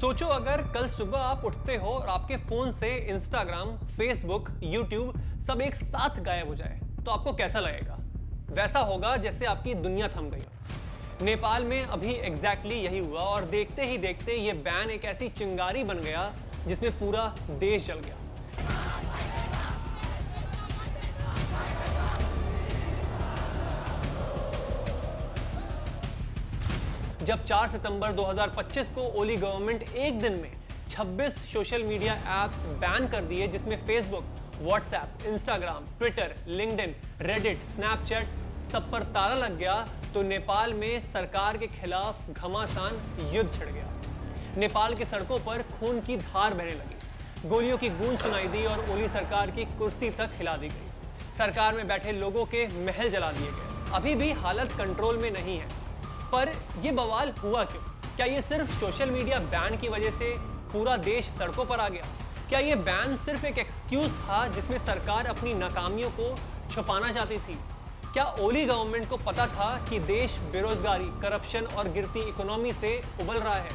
सोचो अगर कल सुबह आप उठते हो और आपके फोन से इंस्टाग्राम, फेसबुक, यूट्यूब सब एक साथ गायब हो जाए तो आपको कैसा लगेगा? वैसा होगा जैसे आपकी दुनिया थम गई हो। नेपाल में अभी एग्जैक्टली यही हुआ और देखते ही देखते ये बैन एक ऐसी चिंगारी बन गया जिसमें पूरा देश जल गया। जब 4 सितंबर 2025 को ओली गवर्नमेंट एक दिन में 26 सोशल मीडिया एप्स बैन कर दिए, जिसमें Facebook, WhatsApp, Instagram, Twitter, LinkedIn, Reddit, Snapchat सब पर ताला लग गया, तो नेपाल में सरकार के खिलाफ घमासान युद्ध छिड़ गया। नेपाल की सड़कों पर खून की धार बहने लगी, गोलियों की गूंज सुनाई दी और ओली सरकार की कुर्सी तक हिला दी गई। सरकार में बैठे लोगों के महल जला दिए गए। अभी भी हालत कंट्रोल में नहीं है, पर यह बवाल हुआ क्यों? क्या ये सिर्फ सोशल मीडिया बैन की वजह से पूरा देश सड़कों पर आ गया? क्या ये बैन सिर्फ एक एक्सक्यूज था जिसमें सरकार अपनी नाकामियों को छुपाना चाहती थी? क्या ओली गवर्नमेंट को पता था कि देश बेरोजगारी, करप्शन और गिरती इकोनॉमी से उबल रहा है,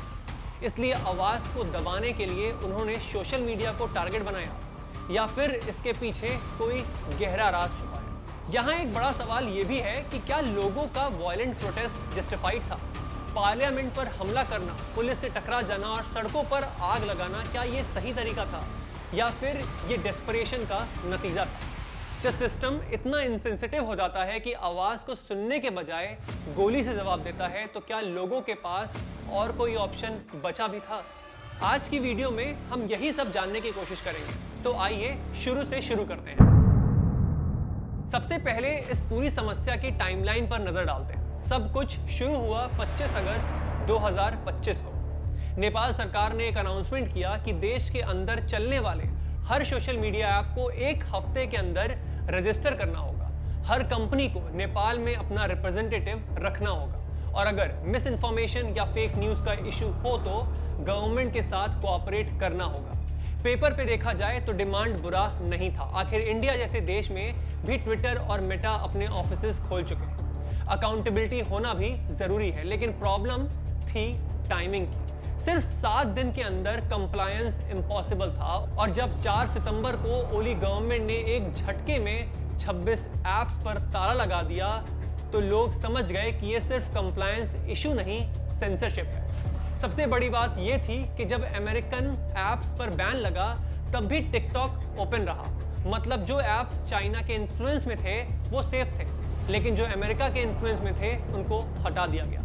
इसलिए आवाज को दबाने के लिए उन्होंने सोशल मीडिया को टारगेट बनाया? या फिर इसके पीछे कोई गहरा राज छुपा है? यहाँ एक बड़ा सवाल यह भी है कि क्या लोगों का वायलेंट प्रोटेस्ट जस्टिफाइड था? पार्लियामेंट पर हमला करना, पुलिस से टकरा जाना और सड़कों पर आग लगाना, क्या यह सही तरीका था या फिर ये डेस्परेशन का नतीजा था? जब सिस्टम इतना इनसेंसिटिव हो जाता है कि आवाज को सुनने के बजाय गोली से जवाब देता है, तो क्या लोगों के पास और कोई ऑप्शन बचा भी था? आज की वीडियो में हम यही सब जानने की कोशिश करेंगे, तो आइए शुरू से शुरू करते हैं। सबसे पहले इस पूरी समस्या की टाइमलाइन पर नजर डालते हैं। सब कुछ शुरू हुआ 25 अगस्त 2025 को। नेपाल सरकार ने एक अनाउंसमेंट किया कि देश के अंदर चलने वाले हर सोशल मीडिया ऐप को एक हफ्ते के अंदर रजिस्टर करना होगा। हर कंपनी को नेपाल में अपना रिप्रेजेंटेटिव रखना होगा और अगर मिस इन्फॉर्मेशन या फेक न्यूज का इशू हो तो गवर्नमेंट के साथ कोऑपरेट करना होगा। पेपर पे देखा जाए तो डिमांड बुरा नहीं था। आखिर इंडिया जैसे देश में भी ट्विटर और मेटा अपने ऑफिसेज खोल चुके हैं। अकाउंटेबिलिटी होना भी जरूरी है, लेकिन प्रॉब्लम थी टाइमिंग की। सिर्फ 7 दिन के अंदर कंप्लायंस इम्पॉसिबल था और जब 4 सितंबर को ओली गवर्नमेंट ने एक झटके में 26 ऐप्स पर ताला लगा दिया, तो लोग समझ गए कि ये सिर्फ कंप्लायंस इशू नहीं, सेंसरशिप है। सबसे बड़ी बात यह थी कि जब अमेरिकन ऐप्स पर बैन लगा तब भी टिकटॉक ओपन रहा। मतलब जो ऐप्स चाइना के इन्फ्लुएंस में थे वो सेफ थे, लेकिन जो अमेरिका के इन्फ्लुएंस में थे उनको हटा दिया गया।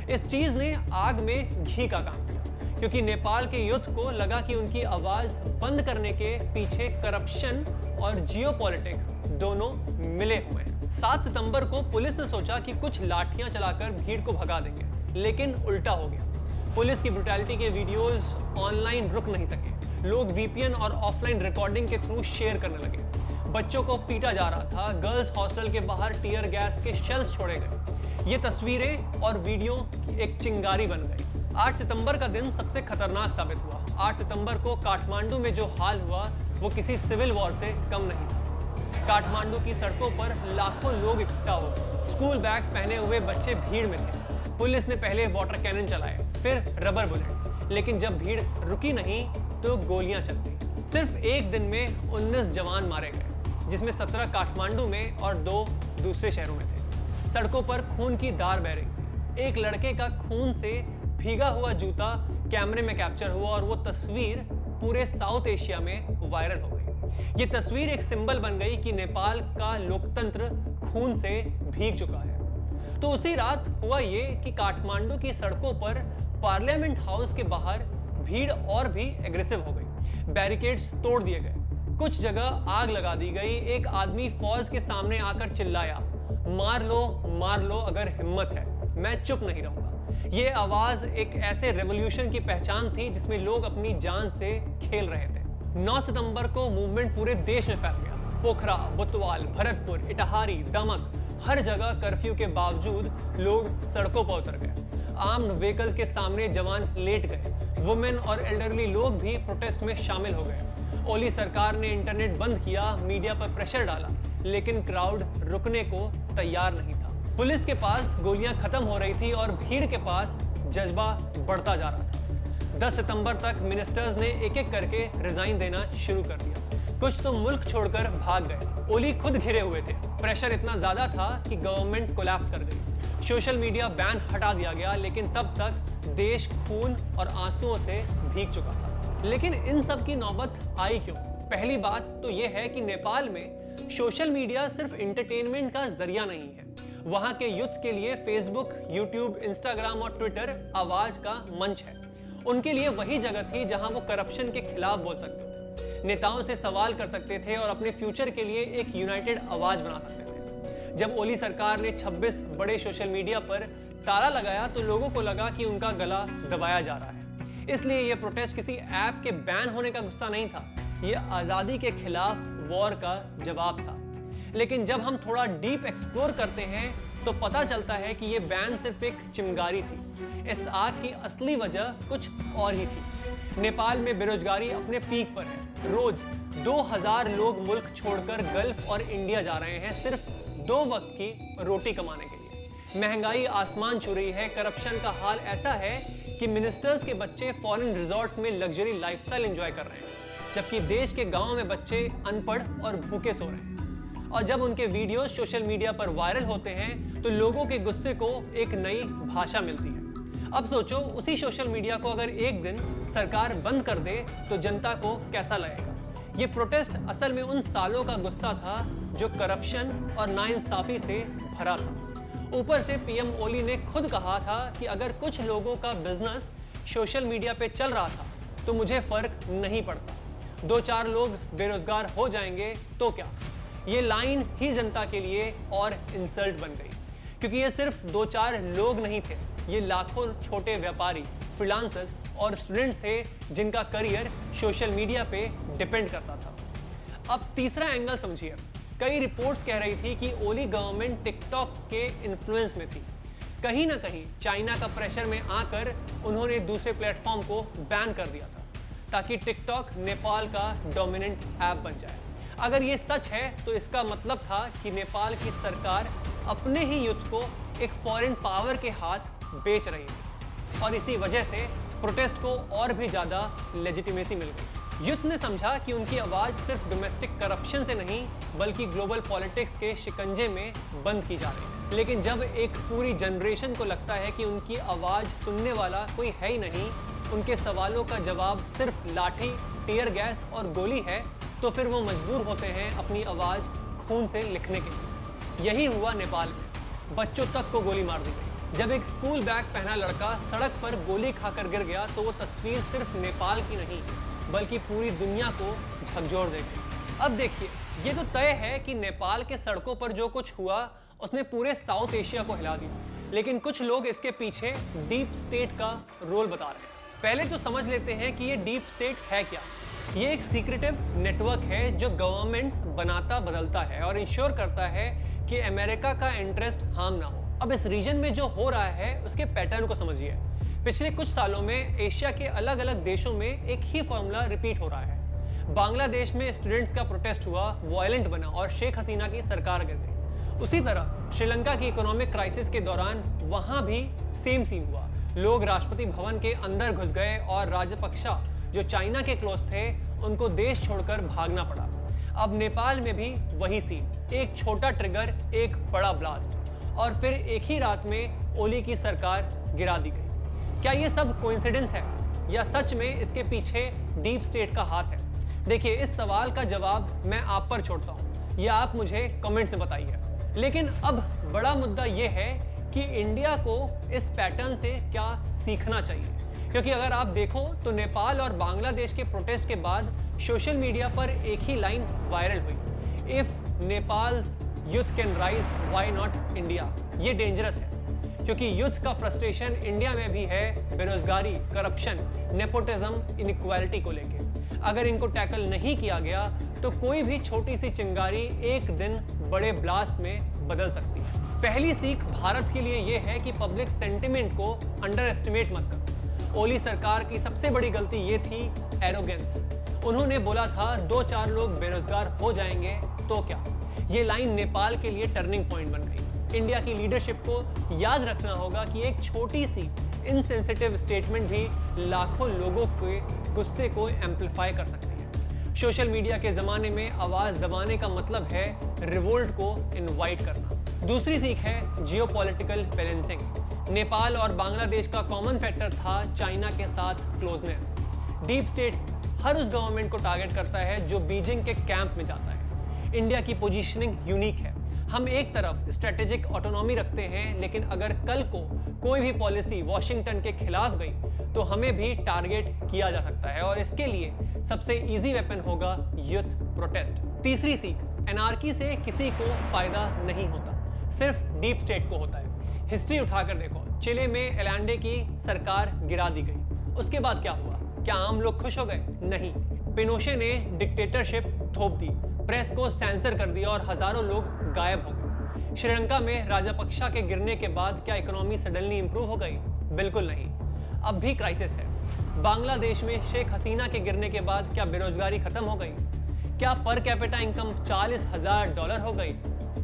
इस चीज ने आग में घी का काम किया, क्योंकि नेपाल के यूथ को लगा कि उनकी आवाज बंद करने के पीछे करप्शन और जियोपॉलिटिक्स दोनों मिले हुए हैं। 7 सितंबर को पुलिस ने सोचा कि कुछ लाठियां चलाकर भीड़ को भगा देंगे, लेकिन उल्टा हो गया। पुलिस की ब्रुटैलिटी के वीडियोस ऑनलाइन रुक नहीं सके। लोग वीपीएन और ऑफलाइन रिकॉर्डिंग के थ्रू शेयर करने लगे। बच्चों को पीटा जा रहा था। गर्ल्स हॉस्टल के बाहर टीयर गैस के शेल्स छोड़े गए। ये तस्वीरें और वीडियो एक चिंगारी बन गई। 8 सितंबर का दिन सबसे खतरनाक साबित हुआ। 8 सितंबर को काठमांडू में जो हाल हुआ वो किसी सिविल वॉर से कम नहीं था। काठमांडू की सड़कों पर लाखों लोग इकट्ठा हो गए। स्कूल बैग्स पहने हुए बच्चे भीड़ में थे। पुलिस ने पहले वाटर कैनन चलाए, फिर रबर बुलेट्स, लेकिन जब भीड़ रुकी नहीं तो गोलियां चल गई। सिर्फ एक दिन में 19 जवान मारे गए, जिसमें 17 काठमांडू में और 2 दूसरे शहरों में थे। सड़कों पर खून की धार बह रही थी। एक लड़के का खून से भीगा हुआ जूता कैमरे में कैप्चर हुआ और वो तस्वीर पूरे साउथ एशिया में वायरल हो गई। ये तस्वीर एक सिंबल बन गई कि नेपाल का लोकतंत्र खून से भीग चुका है। तो उसी रात हुआ ये कि काठमांडू की सड़कों पर पार्लियामेंट हाउस के बाहर भीड़ और भी एग्रेसिव हो गई। बैरिकेड्स तोड़ दिए गए, कुछ जगह आग लगा दी गई। एक आदमी फौज के सामने आकर चिल्लाया, मार लो अगर हिम्मत है, मैं चुप नहीं रहूंगा। ये आवाज एक ऐसे रेवोल्यूशन की पहचान थी जिसमें लोग अपनी जान से खेल रहे थे। 9 सितंबर को मूवमेंट पूरे देश में फैल गया। पोखरा, बुतवाल, भरतपुर, इटाहारी, दमक, हर जगह कर्फ्यू के बावजूद लोग सड़कों पर उतर गए। आर्म्ड व्हीकल्स के सामने जवान लेट गए। वुमेन और एल्डरली लोग भी प्रोटेस्ट में शामिल हो गए। ओली सरकार ने इंटरनेट बंद किया, मीडिया पर प्रेशर डाला, लेकिन क्राउड रुकने को तैयार नहीं था। पुलिस के पास गोलियां खत्म हो रही थी और भीड़ के पास जज्बा बढ़ता जा रहा था। 10 सितंबर तक मिनिस्टर्स ने एक एक करके रिजाइन देना शुरू कर दिया। कुछ तो मुल्क छोड़कर भाग गए। ओली खुद घिरे हुए थे। प्रेशर इतना ज्यादा था कि गवर्नमेंट कोलैप्स कर गई। सोशल मीडिया बैन हटा दिया गया, लेकिन तब तक देश खून और आंसुओं से भीग चुका था। लेकिन इन सब की नौबत आई क्यों? पहली बात तो यह है कि नेपाल में सोशल मीडिया सिर्फ एंटरटेनमेंट का जरिया नहीं है। वहां के यूथ के लिए फेसबुक, यूट्यूब, इंस्टाग्राम और ट्विटर आवाज का मंच है। उनके लिए वही जगह थी जहां वो करप्शन के खिलाफ बोल सकते थे, नेताओं से सवाल कर सकते थे और अपने फ्यूचर के लिए एक यूनाइटेड आवाज बना सकते थे। जब ओली सरकार ने 26 बड़े सोशल मीडिया पर ताला लगाया तो लोगों को लगा कि उनका गला दबाया जा रहा है। इसलिए यह प्रोटेस्ट किसी ऐप के बैन होने का गुस्सा नहीं था, यह आजादी के खिलाफ वॉर का जवाब था। लेकिन जब हम थोड़ा डीप एक्सप्लोर करते हैं तो पता चलता है कि यह बैन सिर्फ एक चिंगारी थी। इस आग की असली वजह कुछ और ही थी। नेपाल में बेरोजगारी अपने पीक पर है। रोज 2000 लोग मुल्क छोड़कर गल्फ और इंडिया जा रहे हैं सिर्फ 2 वक्त की रोटी कमाने के लिए। महंगाई आसमान छू रही है। करप्शन का हाल ऐसा है कि मिनिस्टर्स के बच्चे फॉरेन रिजॉर्ट्स में लग्जरी लाइफस्टाइल एंजॉय कर रहे हैं, जबकि देश के गांव में बच्चे अनपढ़ और भूखे सो रहे हैं। और जब उनके वीडियोस सोशल मीडिया पर वायरल होते हैं तो लोगों के गुस्से को एक नई भाषा मिलती है। अब सोचो, उसी सोशल मीडिया को अगर एक दिन सरकार बंद कर दे तो जनता को कैसा लगेगा? ये प्रोटेस्ट असल में उन सालों का गुस्सा था जो करप्शन और नाइंसाफी से भरा था। ऊपर से पीएम ओली ने खुद कहा था कि अगर कुछ लोगों का बिजनेस सोशल मीडिया पे चल रहा था तो मुझे फर्क नहीं पड़ता। 2-4 लोग बेरोजगार हो जाएंगे तो क्या? ये लाइन ही जनता के लिए और इंसल्ट बन गई, क्योंकि ये सिर्फ 2-4 लोग नहीं थे, ये लाखों छोटे व्यापारी, फ्रीलांसर्स और स्टूडेंट्स थे जिनका करियर सोशल मीडिया पे डिपेंड करता था। अब तीसरा एंगल समझिए। कई रिपोर्ट्स कह रही थी कि ओली गवर्नमेंट टिकटॉक के इन्फ्लुएंस में थी। कहीं ना कहीं चाइना का प्रेशर में आकर उन्होंने दूसरे प्लेटफॉर्म को बैन कर दिया था ताकि टिकटॉक नेपाल का डोमिनेंट ऐप बन जाए। अगर ये सच है तो इसका मतलब था कि नेपाल की सरकार अपने ही यूथ को एक फॉरेन पावर के हाथ बेच रही है और इसी वजह से प्रोटेस्ट को और भी ज़्यादा लेजिटिमेसी मिल गई। यूथ ने समझा कि उनकी आवाज़ सिर्फ डोमेस्टिक करप्शन से नहीं बल्कि ग्लोबल पॉलिटिक्स के शिकंजे में बंद की जा रही है। लेकिन जब एक पूरी जनरेशन को लगता है कि उनकी आवाज़ सुनने वाला कोई है ही नहीं, उनके सवालों का जवाब सिर्फ लाठी, टीयर गैस और गोली है, तो फिर वो मजबूर होते हैं अपनी आवाज़ खून से लिखने के लिए। यही हुआ नेपाल में। बच्चों तक को गोली मार दी गई। जब एक स्कूल बैग पहना लड़का सड़क पर गोली खाकर गिर गया तो वो तस्वीर सिर्फ नेपाल की नहीं बल्कि पूरी दुनिया को झकझोर दे गई। अब देखिए, ये तो तय है कि नेपाल के सड़कों पर जो कुछ हुआ उसने पूरे साउथ एशिया को हिला दिया, लेकिन कुछ लोग इसके पीछे डीप स्टेट का रोल बता रहे हैं। पहले तो समझ लेते हैं कि ये डीप स्टेट है क्या। ये एक सीक्रेटिव नेटवर्क है जो गवर्नमेंट्स बनाता बदलता है और इंश्योर करता है कि अमेरिका का इंटरेस्ट हार्म ना हो। अब इस रीजन में जो हो रहा है उसके पैटर्न को समझिए। पिछले कुछ सालों में एशिया के अलग अलग देशों में एक ही फॉर्मूला रिपीट हो रहा है। बांग्लादेश में स्टूडेंट्स का प्रोटेस्ट हुआ, वायलेंट बना और शेख हसीना की सरकार गिर गई। उसी तरह श्रीलंका की इकोनॉमिक क्राइसिस के दौरान वहां भी सेम सीन हुआ। लोग राष्ट्रपति भवन के अंदर घुस गए और राजपक्षा जो चाइना के क्लोज थे उनको देश छोड़कर भागना पड़ा। अब नेपाल में भी वही सीन, एक छोटा ट्रिगर, एक बड़ा ब्लास्ट और फिर एक ही रात में ओली की सरकार गिरा दी गई। क्या ये सब कोइंसिडेंस है या सच में इसके पीछे डीप स्टेट का हाथ है? देखिए, इस सवाल का जवाब मैं आप पर छोड़ता हूँ, या आप मुझे कमेंट्स में बताइए। लेकिन अब बड़ा मुद्दा ये है कि इंडिया को इस पैटर्न से क्या सीखना चाहिए, क्योंकि अगर आप देखो तो नेपाल और बांग्लादेश के प्रोटेस्ट के बाद सोशल मीडिया पर एक ही लाइन वायरल हुई, if Nepal youth can rise why not India. ये डेंजरस है क्योंकि यूथ का फ्रस्ट्रेशन इंडिया में भी है बेरोजगारी, करप्शन, नेपोटिज्म, इनइक्वालिटी को लेके। अगर इनको टैकल नहीं किया गया तो कोई भी छोटी सी चिंगारी एक दिन बड़े ब्लास्ट में बदल सकती है। पहली सीख भारत के लिए यह है कि पब्लिक सेंटिमेंट को अंडर एस्टिमेट मत करो। ओली सरकार की सबसे बड़ी गलती ये थी एरोगेंस। उन्होंने बोला था 2-4 लोग बेरोजगार हो जाएंगे तो क्या। ये लाइन नेपाल के लिए टर्निंग पॉइंट बन गई। इंडिया की लीडरशिप को याद रखना होगा कि एक छोटी सी इनसेंसिटिव स्टेटमेंट भी लाखों लोगों के गुस्से को एम्पलीफाई कर सकती है। सोशल मीडिया के जमाने में आवाज दबाने का मतलब है रिवोल्ट को इनवाइट करना। दूसरी सीख है जियोपॉलिटिकल बैलेंसिंग। नेपाल और बांग्लादेश का कॉमन फैक्टर था चाइना के साथ क्लोजनेस। डीप स्टेट हर उस गवर्नमेंट को टारगेट करता है जो बीजिंग के कैंप में जाता है। इंडिया की पोजीशनिंग यूनिक है। हम एक तरफ स्ट्रेटेजिक ऑटोनॉमी रखते हैं, लेकिन अगर कल को कोई भी पॉलिसी वॉशिंगटन के खिलाफ गई तो हमें भी टारगेट किया जा सकता है, और इसके लिए सबसे इजी वेपन होगा यूथ प्रोटेस्ट। तीसरी सीख, एनार्की से किसी को फायदा नहीं होता, सिर्फ डीप स्टेट को होता है। हिस्ट्री उठाकर देखो, चिले में एलांडे की सरकार गिरा दी गई, उसके बाद क्या हुआ? क्या आम लोग खुश हो गए? नहीं। पिनोशे ने डिक्टेटरशिप थोप दी, प्रेस को सेंसर कर दिया और हजारों लोग गायब हो गए। श्रीलंका में राजापक्षा के गिरने के बाद क्या इकोनॉमी सडनली इंप्रूव हो गई? बिल्कुल नहीं, अब भी क्राइसिस है। बांग्लादेश में शेख हसीना के गिरने के बाद क्या बेरोजगारी खत्म हो गई? क्या पर कैपिटा इनकम $40,000 हो गई?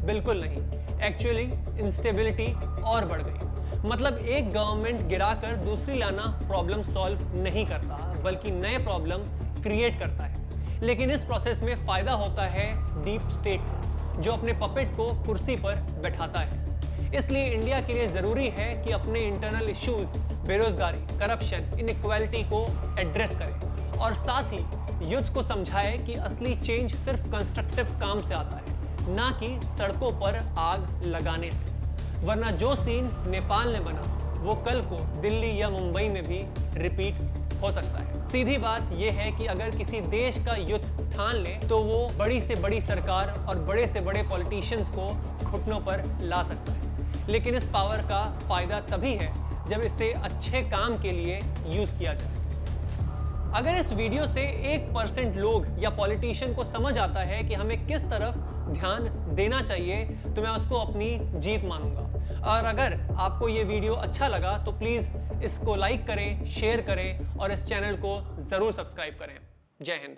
बिल्कुल नहीं। एक्चुअली इंस्टेबिलिटी और बढ़ गई। मतलब एक गवर्नमेंट गिराकर दूसरी लाना प्रॉब्लम सॉल्व नहीं करता, बल्कि नए प्रॉब्लम क्रिएट करता है। लेकिन इस प्रोसेस में फायदा होता है डीप स्टेट को, जो अपने पपेट को कुर्सी पर बैठाता है। इसलिए इंडिया के लिए जरूरी है कि अपने इंटरनल इश्यूज, बेरोजगारी, करप्शन, इनइक्वालिटी को एड्रेस करे, और साथ ही यूथ को समझाए कि असली चेंज सिर्फ कंस्ट्रक्टिव काम से आता है, ना कि सड़कों पर आग लगाने से। वरना जो सीन नेपाल ने बना वो कल को दिल्ली या मुंबई में भी रिपीट हो सकता है। सीधी बात यह है कि अगर किसी देश का यूथ ठान ले तो वो बड़ी से बड़ी सरकार और बड़े से बड़े पॉलिटिशियंस को घुटनों पर ला सकता है। लेकिन इस पावर का फायदा तभी है जब इसे अच्छे काम के लिए यूज किया जाए। अगर इस वीडियो से 1% लोग या पॉलिटिशियन को समझ आता है कि हमें किस तरफ ध्यान देना चाहिए, तो मैं उसको अपनी जीत मानूंगा। और अगर आपको ये वीडियो अच्छा लगा तो प्लीज़ इसको लाइक करें, शेयर करें और इस चैनल को ज़रूर सब्सक्राइब करें। जय हिंद।